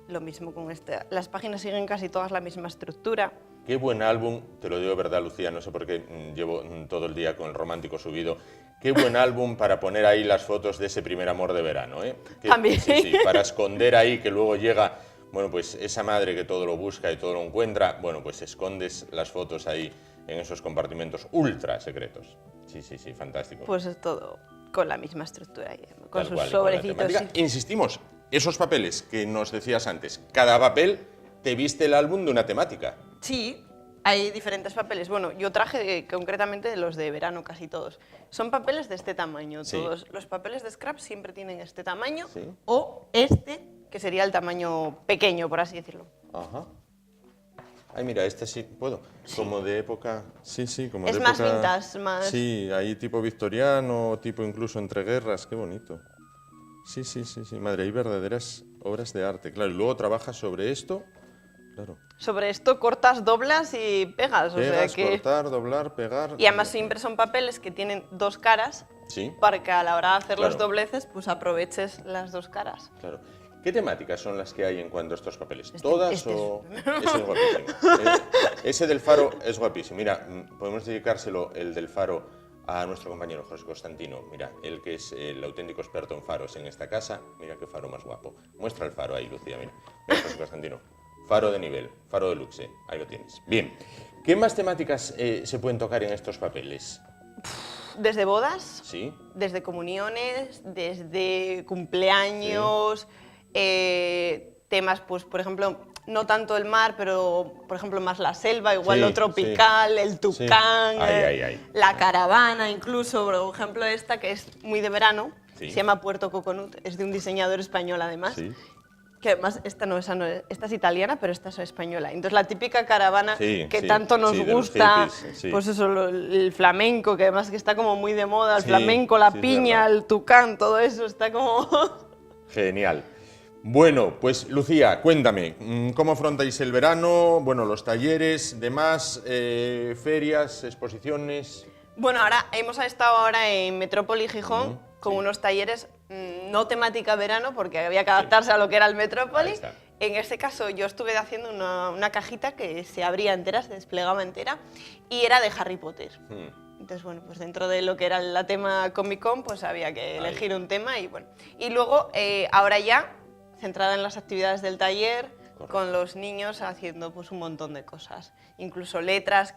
Lo mismo con este. Las páginas siguen casi todas la misma estructura. Qué buen álbum, te lo digo de verdad, Lucía, no sé por qué llevo todo el día con el romántico subido. Qué buen álbum para poner ahí las fotos de ese primer amor de verano, ¿eh? También. Sí, para esconder ahí que luego llega, bueno, pues esa madre que todo lo busca y todo lo encuentra, bueno, pues escondes las fotos ahí en esos compartimentos ultra secretos. Sí, fantástico. Pues es todo con la misma estructura, con Tal sus cual, y con la sobrecitos. temática. Insistimos, esos papeles que nos decías antes, cada papel te viste el álbum de una temática. Sí, hay diferentes papeles. Bueno, yo traje concretamente los de verano, casi todos. Son papeles de este tamaño, Sí. todos. Los papeles de scrap siempre tienen este tamaño, Sí. o este, que sería el tamaño pequeño, por así decirlo. Ajá. Ay, mira, este sí puedo. Como de época. Sí, como Es de más época. vintage, más- Sí, ahí tipo victoriano, tipo incluso entreguerras, qué bonito. Sí, madre, hay verdaderas obras de arte. Claro, y luego trabajas sobre esto. Claro. Sobre esto cortas, doblas y pegas. Pegas, o sea que... cortar, doblar, pegar. Y además siempre son papeles que tienen dos caras, Sí, para que a la hora de hacer los Claro. dobleces, pues aproveches las dos caras. claro. ¿Qué temáticas son las que hay en cuanto a estos papeles? Este- ¿Todas este es- o...? Ese es guapísimo. Ese del faro es guapísimo. Mira, podemos dedicárselo, el del faro, a nuestro compañero José Constantino. Mira, él que es el auténtico experto en faros en esta casa. Mira qué faro más guapo. Muestra el faro ahí, Lucía, mira. Mira, José Constantino. Faro de nivel, faro de luxe. Ahí lo tienes. Bien. ¿Qué más temáticas se pueden tocar en estos papeles? Desde bodas, ¿Sí? desde comuniones, desde cumpleaños, temas, pues, por ejemplo, no tanto el mar, pero, por ejemplo, más la selva, igual Sí, lo tropical, el tucán, Sí. Ay. la caravana, incluso, por ejemplo, esta que es muy de verano, Sí. se llama Puerto Coconut, es de un diseñador español, además. Sí. Que además esta no es, esta es italiana, pero esta es española. Entonces la típica caravana Sí, que sí, tanto nos sí, de los gusta, hippies, sí. pues eso, el flamenco, que además que está como muy de moda, el Sí, flamenco, la sí, es piña, verdad. el tucán, todo eso está como... Genial. Bueno, pues Lucía, cuéntame, ¿cómo afrontáis el verano? Bueno, los talleres, demás, ferias, exposiciones. Bueno, ahora hemos estado ahora en Metrópoli Gijón con unos talleres no temática verano, porque había que adaptarse a lo que era el Metrópoli. Ahí está. En este caso yo estuve haciendo una cajita que se abría entera, se desplegaba entera, y era de Harry Potter. Entonces, bueno, pues dentro de lo que era la tema Comic Con, pues había que elegir un tema y bueno. Y luego, ahora ya, centrada en las actividades del taller, Correcto. con los niños haciendo pues un montón de cosas. Incluso letras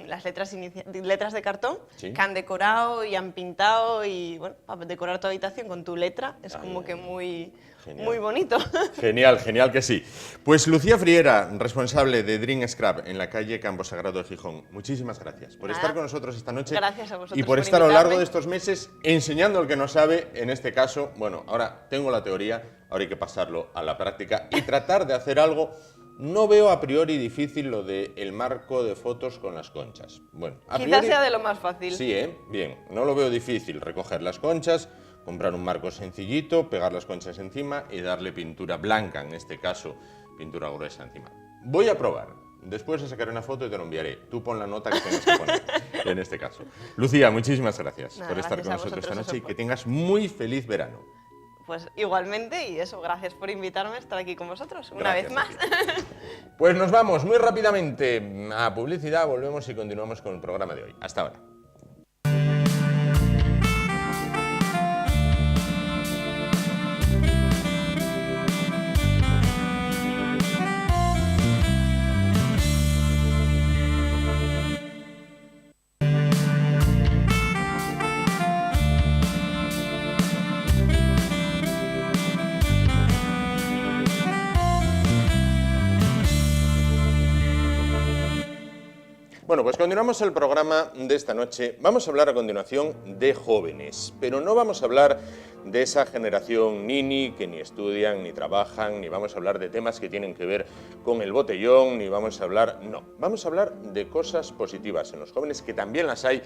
las letras de cartón, Sí. que han decorado y han pintado y bueno, para decorar tu habitación con tu letra es como que muy, Genial. muy bonito. Genial que sí. Pues Lucía Friera, responsable de Dream Scrap en la calle Campo Sagrado de Gijón, muchísimas gracias por Nada. estar con nosotros esta noche. Gracias a vosotros y por por estar a lo largo invitarme. de estos meses enseñando el que no sabe, en este caso, bueno, ahora tengo la teoría, ahora hay que pasarlo a la práctica y tratar de hacer algo. No veo a priori difícil lo del marco de fotos con las conchas. Bueno, a Quizás priori, sea de lo más fácil. sí, bien, no lo veo difícil. Recoger las conchas, comprar un marco sencillito, pegar las conchas encima y darle pintura blanca, en este caso, pintura gruesa encima. Voy a probar. Después le sacaré una foto y te lo enviaré. Tú pon la nota que tengas que poner, en este caso. Lucía, muchísimas gracias Nada, por estar gracias con a nosotros esta vosotros, noche y eso que fue. tengas muy feliz verano. pues igualmente, y eso, gracias por invitarme a estar aquí con vosotros una vez más. Pues nos vamos muy rápidamente a publicidad, volvemos y continuamos con el programa de hoy. Hasta ahora. Bueno, pues continuamos el programa de esta noche. Vamos a hablar a continuación de jóvenes, pero no vamos a hablar de esa generación nini que ni estudian, ni trabajan, ni vamos a hablar de temas que tienen que ver con el botellón, ni vamos a hablar... No, vamos a hablar de cosas positivas en los jóvenes, que también las hay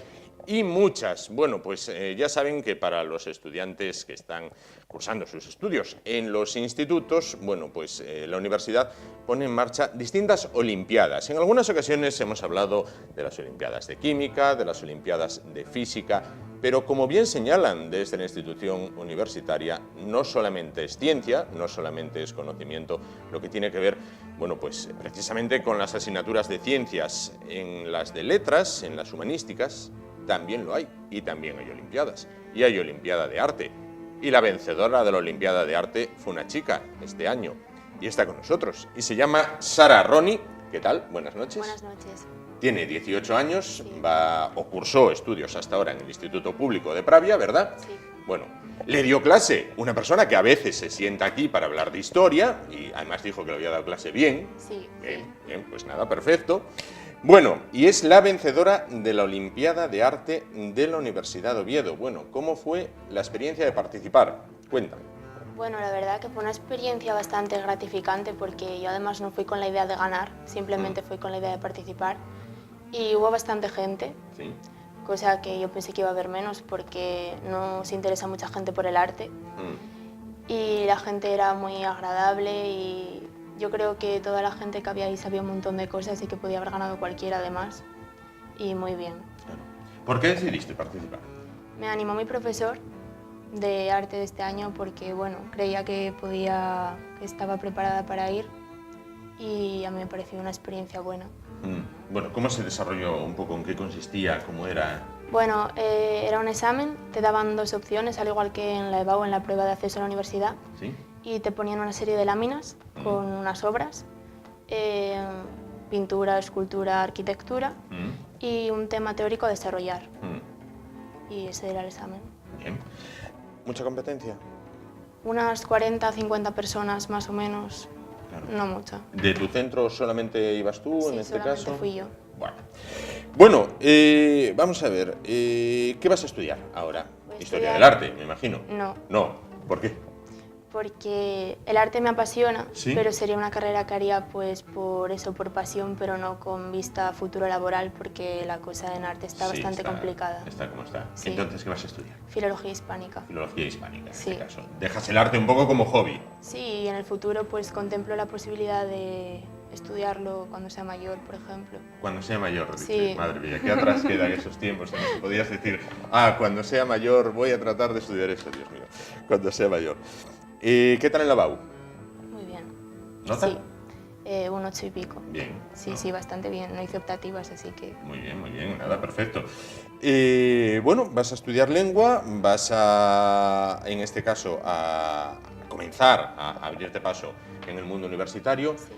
y muchas. Bueno, pues ya saben que para los estudiantes que están cursando sus estudios en los institutos, bueno, pues la universidad pone en marcha distintas olimpiadas. En algunas ocasiones hemos hablado de las olimpiadas de química, de las olimpiadas de física, pero como bien señalan desde la institución universitaria, no solamente es ciencia, no solamente es conocimiento, lo que tiene que ver, bueno, pues precisamente con las asignaturas de ciencias. En las de letras, en las humanísticas, también lo hay, y también hay olimpiadas, y hay olimpiada de arte. Y la vencedora de la olimpiada de arte fue una chica este año, y está con nosotros, y se llama Sara Roni. ¿Qué tal? Buenas noches. Buenas noches. Tiene 18 años, Sí. cursó estudios hasta ahora en el Instituto Público de Pravia, ¿verdad? Sí. Bueno, le dio clase una persona que a veces se sienta aquí para hablar de historia, y además dijo que le había dado clase bien. Sí. Bien, bien, pues nada, perfecto. Bueno, y es la vencedora de la Olimpiada de Arte de la Universidad de Oviedo. Bueno, ¿cómo fue la experiencia de participar? Cuéntame. Bueno, la verdad que fue una experiencia bastante gratificante porque yo además no fui con la idea de ganar, simplemente fui con la idea de participar y hubo bastante gente, Sí. cosa que yo pensé que iba a haber menos porque no se interesa mucha gente por el arte y la gente era muy agradable y yo creo que toda la gente que había ahí sabía un montón de cosas y que podía haber ganado cualquiera además y muy bien. Claro. ¿Por qué decidiste participar? Me animó mi profesor de arte de este año porque bueno, creía que estaba preparada para ir y a mí me pareció una experiencia buena. Bueno, ¿cómo se desarrolló un poco? ¿En qué consistía? ¿Cómo era? Bueno, era un examen, te daban dos opciones, al igual que en la EBAU, en la prueba de acceso a la universidad, ¿Sí? y te ponían una serie de láminas con unas obras, pintura, escultura, arquitectura, y un tema teórico a desarrollar. Y ese era el examen. Bien. ¿Mucha competencia? Unas 40, 50 personas más o menos, Claro. no mucha. ¿De tu centro solamente ibas tú Sí, en este solamente caso? fui yo. Bueno, vamos a ver, ¿qué vas a estudiar ahora? Voy a Historia estudiar- del arte, me imagino. No. No, ¿por qué? Porque el arte me apasiona, ¿Sí? pero sería una carrera que haría pues por eso, por pasión, pero no con vista a futuro laboral, porque la cosa en arte está Sí, bastante complicada. Está como está. Sí. Entonces, ¿qué vas a estudiar? Filología hispánica. Filología hispánica, en Sí. este caso. Dejas el arte un poco como hobby. Sí, y en el futuro pues contemplo la posibilidad de estudiarlo cuando sea mayor, por ejemplo. Cuando sea mayor, dices, Sí. madre mía, qué atrás quedan esos tiempos en los que podías decir, cuando sea mayor voy a tratar de estudiar esto, Dios mío, cuando sea mayor. ¿Qué tal en la BAU? Muy bien. ¿Nota? Sí, un 8 y pico. Bien. Sí, ¿no? sí, bastante bien. No hice optativas, así que... Muy bien, nada, perfecto. Bueno, vas a estudiar lengua, vas a, en este caso, a comenzar a abrirte paso en el mundo universitario. Sí.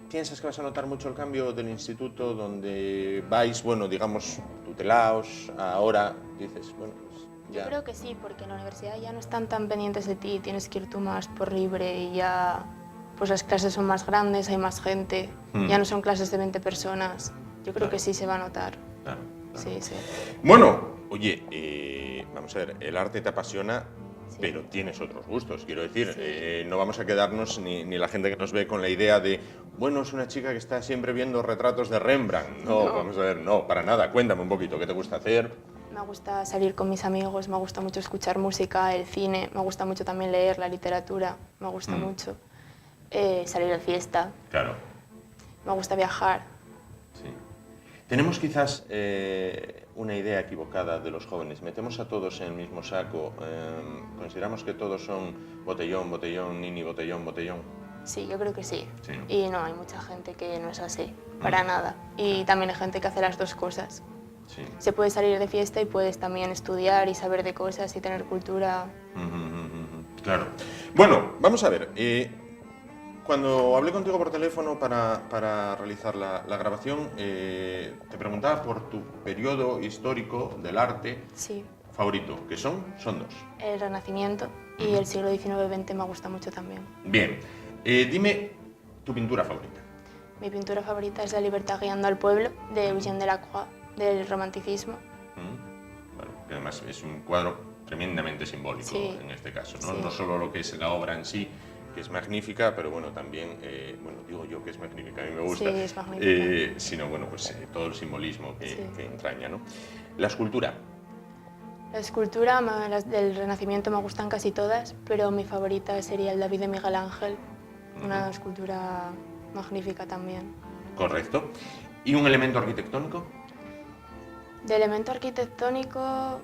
¿Piensas que vas a notar mucho el cambio del instituto donde vais, bueno, digamos, tutelaos, ahora dices, bueno, pues ya... Yo creo que sí, porque en la universidad ya no están tan pendientes de ti, tienes que ir tú más por libre y ya pues las clases son más grandes, hay más gente, ya no son clases de 20 personas. Yo creo que sí se va a notar. Claro. Sí, sí. Bueno, oye, vamos a ver, el arte te apasiona, Sí. pero tienes otros gustos, quiero decir, Sí. no vamos a quedarnos ni la gente que nos ve con la idea de, bueno, es una chica que está siempre viendo retratos de Rembrandt. No, No. vamos a ver, no, para nada. Cuéntame un poquito, ¿qué te gusta hacer? Me gusta salir con mis amigos, me gusta mucho escuchar música, el cine, me gusta mucho también leer la literatura, me gusta mucho salir de fiesta, Claro, me gusta viajar. sí. Tenemos quizás una idea equivocada de los jóvenes. Metemos a todos en el mismo saco. Consideramos que todos son botellón, botellón, nini, botellón, botellón. Sí, yo creo que sí. Sí, ¿no? Y no, hay mucha gente que no es así, para nada. Y también hay gente que hace las dos cosas. Sí. Se puede salir de fiesta y puedes también estudiar y saber de cosas y tener cultura. Claro. Bueno, vamos a ver. Cuando hablé contigo por teléfono para realizar la grabación, te preguntaba por tu periodo histórico del arte Sí. favorito, que son dos. El Renacimiento y el siglo XIX-XX me gusta mucho también. Bien. Dime tu pintura favorita. Mi pintura favorita es La libertad guiando al pueblo, de Eugène Delacroix, del romanticismo. Bueno, que además es un cuadro tremendamente simbólico Sí. en este caso, ¿no? Sí. No solo lo que es la obra en sí, que es magnífica, pero bueno, también, bueno, digo yo que es magnífica, a mí me gusta, Sí, es magnífica. sino bueno, pues todo el simbolismo Sí. que entraña, ¿no? La escultura. La escultura, las del Renacimiento me gustan casi todas, pero mi favorita sería el David de Miguel Ángel, una escultura magnífica también. Correcto. ¿Y un elemento arquitectónico? De elemento arquitectónico,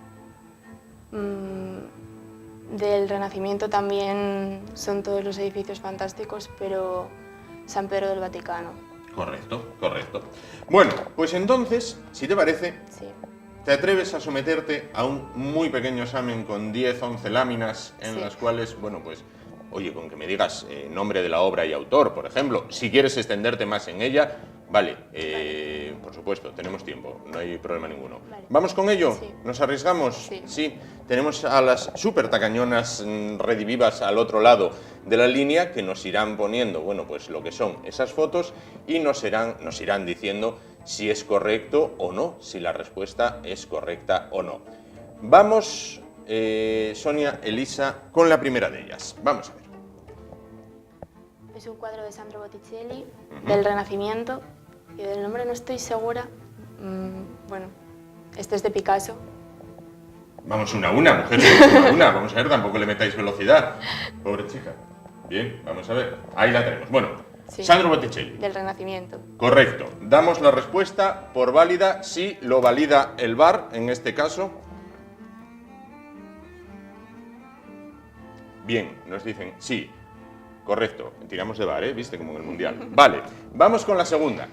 del Renacimiento también son todos los edificios fantásticos, pero San Pedro del Vaticano. Correcto, correcto. Bueno, pues entonces, si te parece, Sí. te atreves a someterte a un muy pequeño examen con 10, 11 láminas en Sí. las cuales, bueno, pues, oye, con que me digas nombre de la obra y autor, por ejemplo, si quieres extenderte más en ella, vale, por supuesto, tenemos tiempo, no hay problema ninguno. Vale. ¿Vamos con ello? Sí. ¿Nos arriesgamos? Sí. Tenemos a las súper tacañonas redivivas al otro lado de la línea que nos irán poniendo, bueno, pues lo que son esas fotos y nos irán diciendo si es correcto o no, si la respuesta es correcta o no. Vamos, Sonia, Elisa, con la primera de ellas. Vamos a ver. Es un cuadro de Sandro Botticelli, del Renacimiento, y del nombre no estoy segura. Bueno, este es de Picasso. Vamos una, mujer, una. Vamos a ver, tampoco le metáis velocidad. Pobre chica. Bien, vamos a ver. Ahí la tenemos. Bueno, Sí. Sandro Botticelli. Del Renacimiento. Correcto. Damos la respuesta por válida si lo valida el VAR, en este caso. Bien, nos dicen sí. Correcto. Tiramos de VAR, ¿eh? Viste, como en el Mundial. Vale, vamos con la segunda.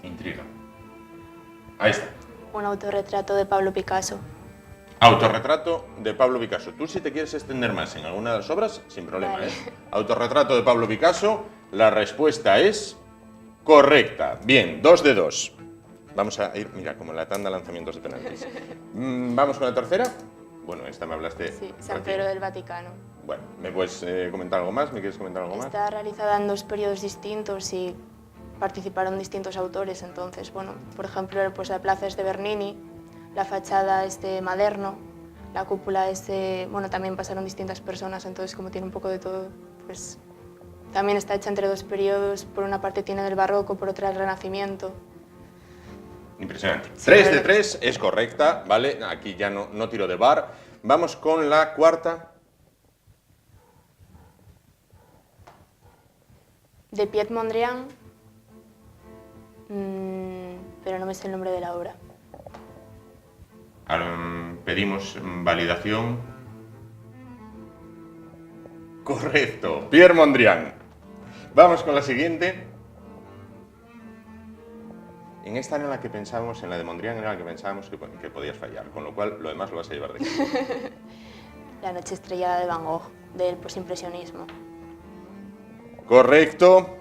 Intriga. Ahí está. Un autorretrato de Pablo Picasso. Autorretrato de Pablo Picasso. Tú, si te quieres extender más en alguna de las obras, sin problema, Vale. Autorretrato de Pablo Picasso, la respuesta es correcta. Bien, 2 de 2. Vamos a ir, mira, como en la tanda de lanzamientos de penaltis. ¿Vamos con la tercera? Bueno, esta me hablaste. Sí, San recién. Pedro del Vaticano. Bueno, ¿me puedes comentar algo más? ¿Me quieres comentar algo más? Está realizada en 2 periodos distintos y participaron distintos autores. Entonces, bueno, por ejemplo, pues la plaza es de Bernini, la fachada es de Maderno, la cúpula es de... Bueno, también pasaron distintas personas, entonces como tiene un poco de todo, pues también está hecha entre 2 periodos. Por una parte tiene el barroco, por otra el Renacimiento. Impresionante. Sí, 3 de verdad. 3 es correcta, ¿vale? Aquí ya no tiro de VAR. Vamos con la cuarta. De Piet Mondrian, pero no me sé el nombre de la obra. Pedimos validación. Correcto, Pierre Mondrian. Vamos con la siguiente. En esta era la que pensábamos, en la de Mondrian era la que pensábamos que podías fallar, con lo cual lo demás lo vas a llevar de aquí. La noche estrellada de Van Gogh, del posimpresionismo. Correcto.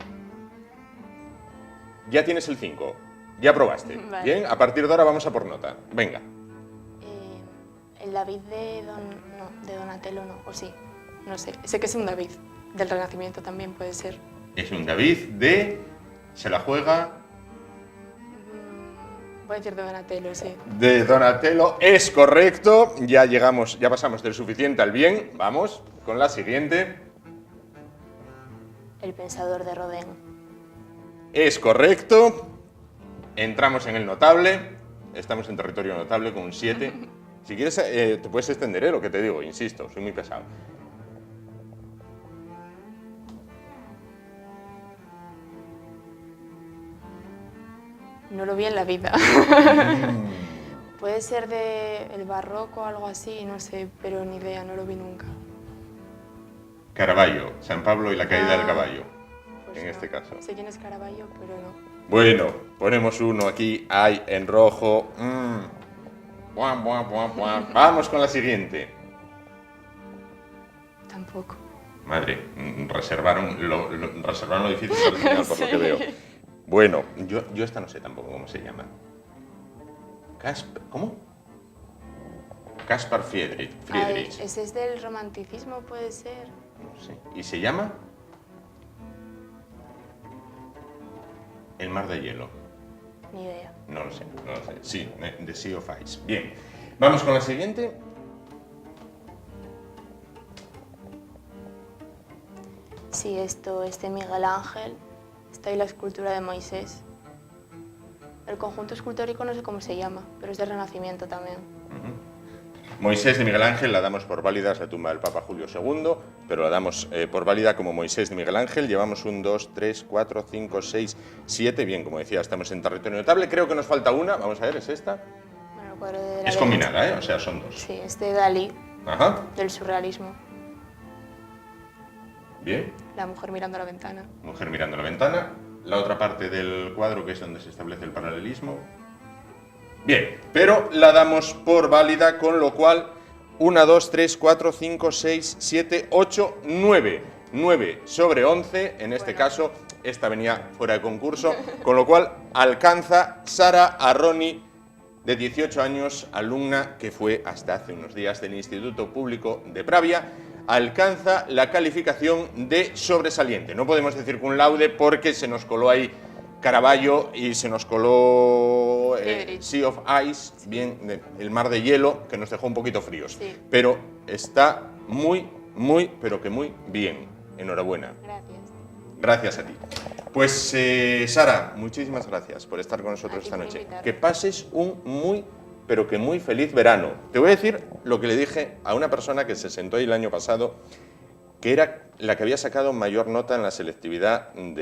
Ya tienes el 5. Ya probaste. Vale. Bien, a partir de ahora vamos a por nota. Venga. El David de Donatello no, o sí, no sé. Sé que es un David, del Renacimiento también puede ser. Es un David de... Se la juega... Voy a decir de Donatello, sí. De Donatello, es correcto. Ya llegamos, ya pasamos del suficiente al bien. Vamos con la siguiente. El pensador de Rodin. Es correcto. Entramos en el notable. Estamos en territorio notable con un 7. Si quieres, te puedes extender, lo que te digo, insisto, soy muy pesado. No lo vi en la vida. Puede ser del barroco o algo así, no sé, pero ni idea, no lo vi nunca. Caravaggio, San Pablo y la caída del caballo, Pues en no. este caso. Sé quién es Caravaggio, pero no. Bueno, ponemos uno aquí, hay en rojo. Buah, buah, buah, buah. Vamos con la siguiente. Tampoco. Madre, reservaron lo difícil para el final, por lo que veo. Bueno, yo esta no sé tampoco cómo se llama. ¿Cómo? Caspar Friedrich. Ay, ese es del romanticismo, puede ser. No sé. ¿Y se llama? El mar de hielo. Ni idea. No lo sé, no lo sé. Sí, The Sea of Ice. Bien. Vamos con la siguiente. Sí, esto es de Miguel Ángel. Está ahí la escultura de Moisés. El conjunto escultórico no sé cómo se llama, pero es del Renacimiento también. Moisés de Miguel Ángel la damos por válida, es la tumba del Papa Julio II, pero la damos por válida como Moisés de Miguel Ángel. Llevamos 1, 2, 3, 4, 5, 6, 7. Bien, como decía, estamos en territorio notable. Creo que nos falta una. Vamos a ver, ¿es esta? Bueno, el cuadro de la Es derecha. combinada, ¿eh? O sea, son dos. Sí, es de Dalí, Ajá. del surrealismo. Bien. La mujer mirando a la ventana. Mujer mirando la ventana. La otra parte del cuadro, que es donde se establece el paralelismo. Bien, pero la damos por válida, con lo cual 1, 2, 3, 4, 5, 6, 7, 8, 9. 9 sobre 11, en este caso, esta venía fuera de concurso, con lo cual alcanza Sara Arroni, de 18 años, alumna que fue hasta hace unos días del Instituto Público de Pravia, alcanza la calificación de sobresaliente. No podemos decir cum laude porque se nos coló ahí Caravaggio y se nos coló Sea of Ice, bien, el mar de hielo, que nos dejó un poquito fríos. Sí. Pero está muy, pero que muy bien. Enhorabuena. Gracias. Gracias a ti. Pues Sara, muchísimas gracias por estar con nosotros A ti esta por noche. invitarme. Que pases un muy, pero que muy feliz verano. Te voy a decir lo que le dije a una persona que se sentó ahí el año pasado, que era la que había sacado mayor nota en la selectividad en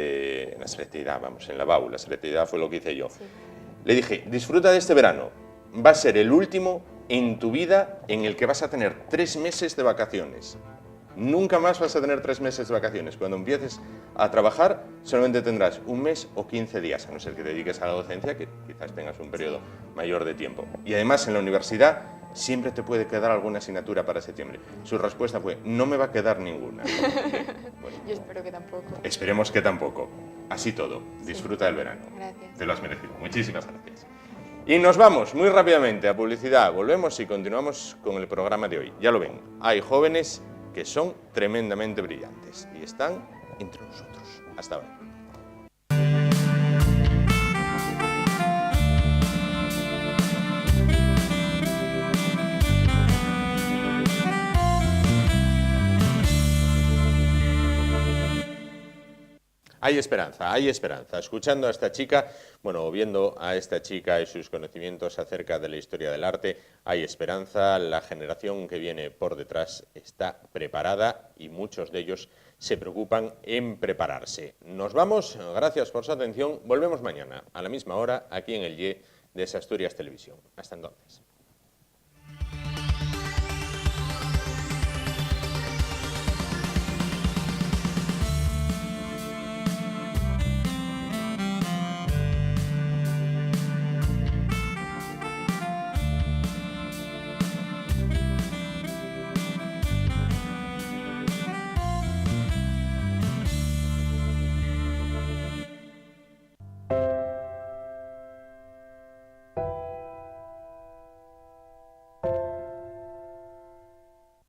la BAU, la selectividad fue lo que hice yo. Sí. Le dije, disfruta de este verano, va a ser el último en tu vida en el que vas a tener 3 meses de vacaciones. Nunca más vas a tener 3 meses de vacaciones. Cuando empieces a trabajar, solamente tendrás 1 mes o 15 días, a no ser que te dediques a la docencia, que quizás tengas un periodo mayor de tiempo. Y además, en la universidad, siempre te puede quedar alguna asignatura para septiembre. Su respuesta fue, no me va a quedar ninguna. Bien, bueno, Yo espero que tampoco. esperemos que tampoco. Así todo, disfruta del verano. Gracias. Te lo has merecido. Muchísimas gracias. Y nos vamos muy rápidamente a publicidad. Volvemos y continuamos con el programa de hoy. Ya lo ven, hay jóvenes que son tremendamente brillantes y están entre nosotros. Hasta ahora. Hay esperanza, hay esperanza. Escuchando a esta chica, bueno, viendo a esta chica y sus conocimientos acerca de la historia del arte, hay esperanza. La generación que viene por detrás está preparada y muchos de ellos se preocupan en prepararse. Nos vamos, gracias por su atención. Volvemos mañana a la misma hora aquí en el YE de Asturias Televisión. Hasta entonces.